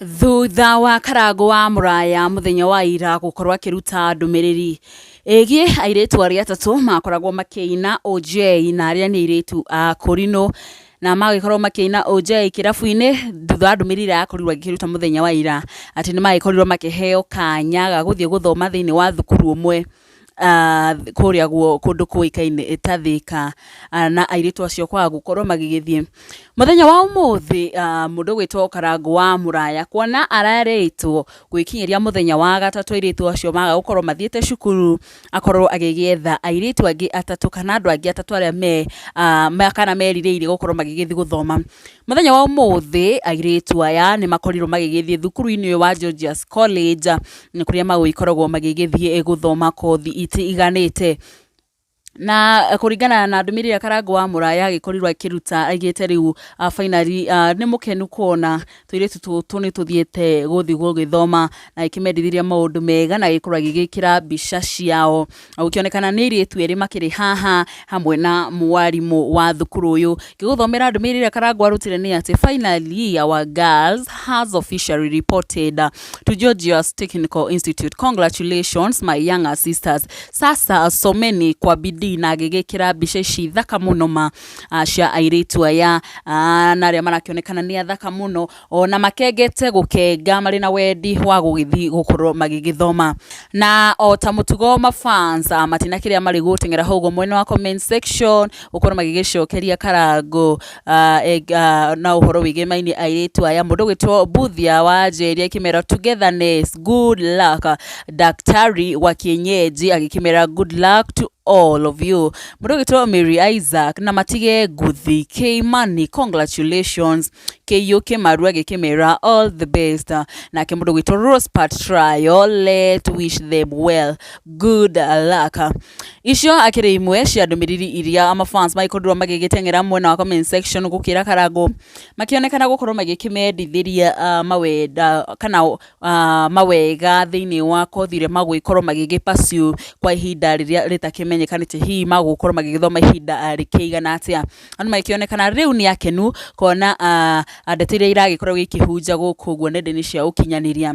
Thutha wa Karangu wa Muraya muthenya wa ira gukorwa kiruta Ndumiriri egie Airitu aria atatu makoragwo makiina OJ na aria ni Airitu Akurinu na magikorwo makiina OJ kirabu-ini thutha Ndumiriri akorirwo akiruta muthenya wa ira ati ni magikorwo makiheo kanya ga guthie guthoma thiini wa thukuru umwe kuria guo kundu kuikaine itathika na Airitu acio kwa gukorwo magigithie muthenya wa umuthi mundu gwitwo Karangu wa Muraya kuona araretwo gwikinyeria muthenya wa gatatu Airitu acio maga gukorwo mathiete cukuru akorwo agigietha Airitu angi atatu kana andu angi atatu aria kana meririire gukorwo magigithi guthoma muthenya wa umuthi Airitu aya ni makorirwo magigithie thukuru-ini wa Georgia's College ni kuria maguikoragwo magigithie guthoma kothi iganite na kuringana na Ndumiriri Karangu wa Muraya agikorirwo akiruta agite riu finally ni mukenu kuona tuiretu tutu ni tuthiete guthi gugithoma na ikimendithiria maundu mega na gikorwa gigikira bica ciao ukionekana ni Airitu eri makiri haha hamwe na mwarimu wa thukuru uyu giguthomera Ndumiriri Karangu arutire ni ati finally our girls has officially reported to Georgia's Technical Institute. Congratulations my younger sisters. Sasa someni kwa bidii na gigikira bica ici thaka muno ma cia Airitu aya na aria marakionekana ni athaka muno ona makengete gukenga mari na wendi wa gugithi gukorwo magigithoma na ota mutugo mafans matina kiria mari gutengera hogo mwene wa comment section gukorwo magigicokeria Karangu na uhoro wige maini Airitu aya mundu gwitwo Buthia wa Jeria kimera togetherness good luck daktari wa kienyeji agikimera good luck to all of you mundu gwitwo Mary Isaac na matige guthi K-Money congratulations K.U.K. Maru agikimera all the best na ke mundu gwitwo Rose Patrial let wish them well good luck icio akire imwe cia Ndumiriri iria ama fans maikorwo magigitengera mwena wa comment section gukira Karangu makionekana gukorwo magikimendithiria mawenda kana mawega thiini wa kothire magwikorwo magigipasu kwa ihinda riria ritakimenyekanite hi magukorwo magigithoma ihinda rikigana atia anu makionekana riu ni akenu kona ndeto iragikorwo gikihunja gukuguo nende-ini cia ukinyaniria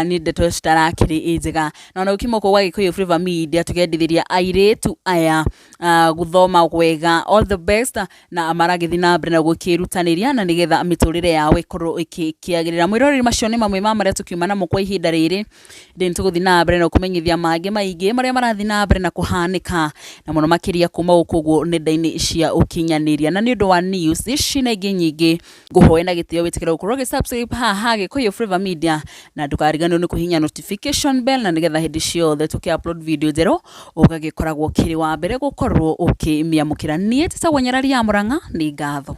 ni ndeto citarakiri njega na ona ukimoko gwa Gikuyu Flavor Media tugendithiria Airitu aya guthoma wega all the best na maragithi na mbere na gukirutaniria na nigetha miturire yawe ikorwo ikiagirira mwiroreri macio ni mamwe ma maria tukiumana mo kwa ihinda riri ndi tuguthi na mbere na kumenyithia mangi maingi maria marathi na mbere na kuhanika na muno makiria kuma gukuguo nenda-ini cia ukinyaniria na ni undu wa news ici na ingi nyingi nguhoe na gitio witikira gukorwo subscribe haha Gikuyu Flavor Media na ndukariganirwo ni kuhinya notification bell na nigetha hindi ciothe tuki-upload video zero ugagikoragwo kiri wa mbere gukorwo ukimiamukira nie titagwo Nyarari ya Murang'a ni ngatho.